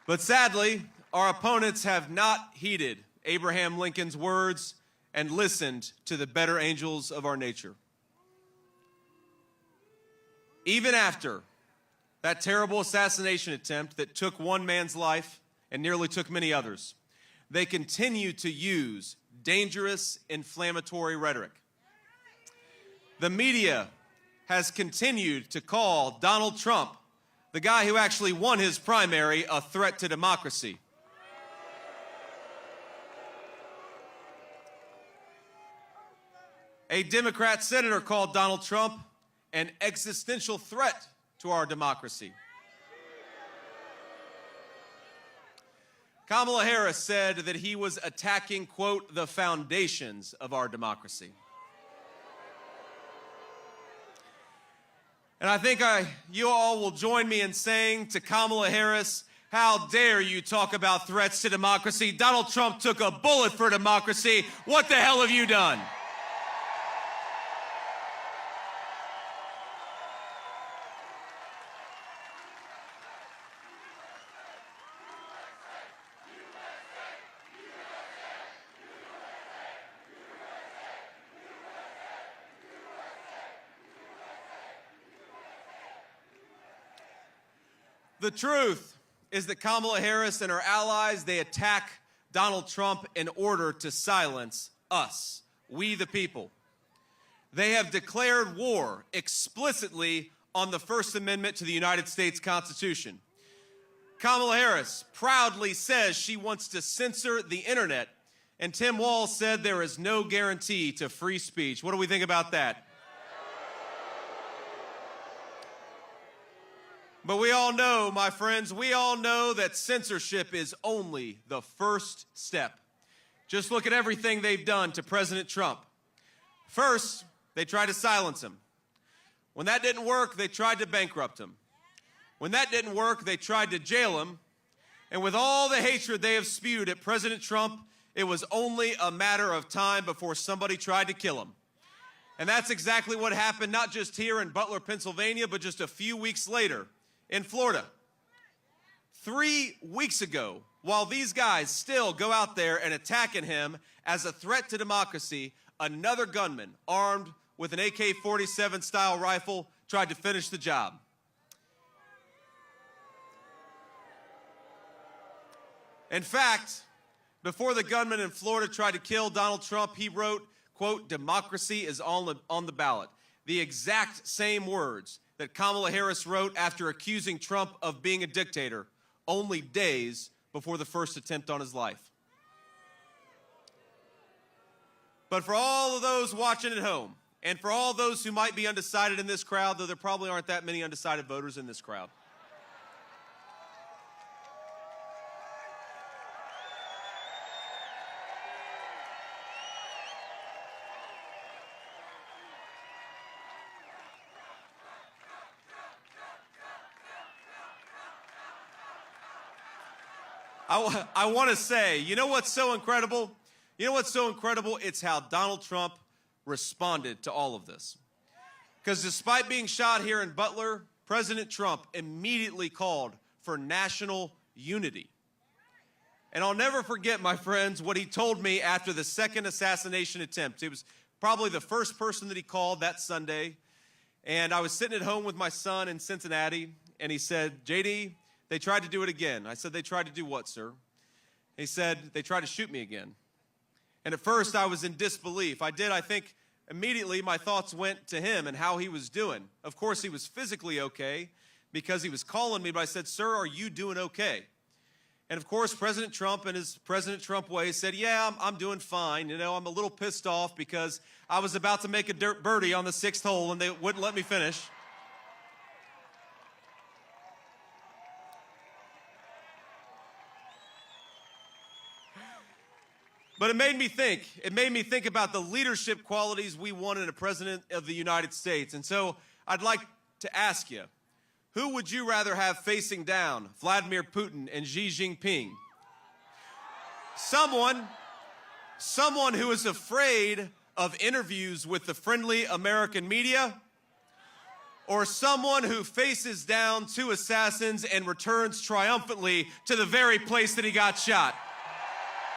But sadly, our opponents have not heeded Abraham Lincoln's words and listened to the better angels of our nature. Even after that terrible assassination attempt that took one man's life and nearly took many others, they continue to use dangerous, inflammatory rhetoric. The media has continued to call Donald Trump, the guy who actually won his primary, a threat to democracy. A Democrat senator called Donald Trump an existential threat to our democracy. Kamala Harris said that he was attacking, quote, the foundations of our democracy. And I think you all will join me in saying to Kamala Harris, how dare you talk about threats to democracy? Donald Trump took a bullet for democracy. What the hell have you done? The truth is that Kamala Harris and her allies, they attack Donald Trump in order to silence us, we the people. They have declared war explicitly on the First Amendment to the United States Constitution. Kamala Harris proudly says she wants to censor the internet, and Tim Walz said there is no guarantee to free speech. What do we think about that? But we all know, my friends, we all know that censorship is only the first step. Just look at everything they've done to President Trump. First, they tried to silence him. When that didn't work, they tried to bankrupt him. When that didn't work, they tried to jail him. And with all the hatred they have spewed at President Trump, it was only a matter of time before somebody tried to kill him. And that's exactly what happened, not just here in Butler, Pennsylvania, but just a few weeks later in Florida. 3 weeks ago, while these guys still go out there and attacking him as a threat to democracy, another gunman armed with an AK-47 style rifle tried to finish the job. In fact, before the gunman in Florida tried to kill Donald Trump, he wrote, quote, democracy is on the ballot. The exact same words that Kamala Harris wrote after accusing Trump of being a dictator only days before the first attempt on his life. But for all of those watching at home, and for all those who might be undecided in this crowd, though there probably aren't that many undecided voters in this crowd, I want to say, you know what's so incredible? You know what's so incredible? It's how Donald Trump responded to all of this. Because despite being shot here in Butler, President Trump immediately called for national unity. And I'll never forget, my friends, what he told me after the second assassination attempt. It was probably the first person that he called that Sunday. And I was sitting at home with my son in Cincinnati, and he said, JD, they tried to do it again. I said, they tried to do what, sir? He said, they tried to shoot me again. And at first, I was in disbelief. I think, immediately my thoughts went to him and how he was doing. Of course, he was physically okay because he was calling me, but I said, sir, are you doing okay? And of course, President Trump, in his President Trump way, said, yeah, I'm doing fine. You know, I'm a little pissed off because I was about to make a dirt birdie on the 6th hole and they wouldn't let me finish. But it made me think. It made me think about the leadership qualities we want in a president of the United States. And so I'd like to ask you, who would you rather have facing down, Vladimir Putin and Xi Jinping? Someone who is afraid of interviews with the friendly American media, or someone who faces down two assassins and returns triumphantly to the very place that he got shot.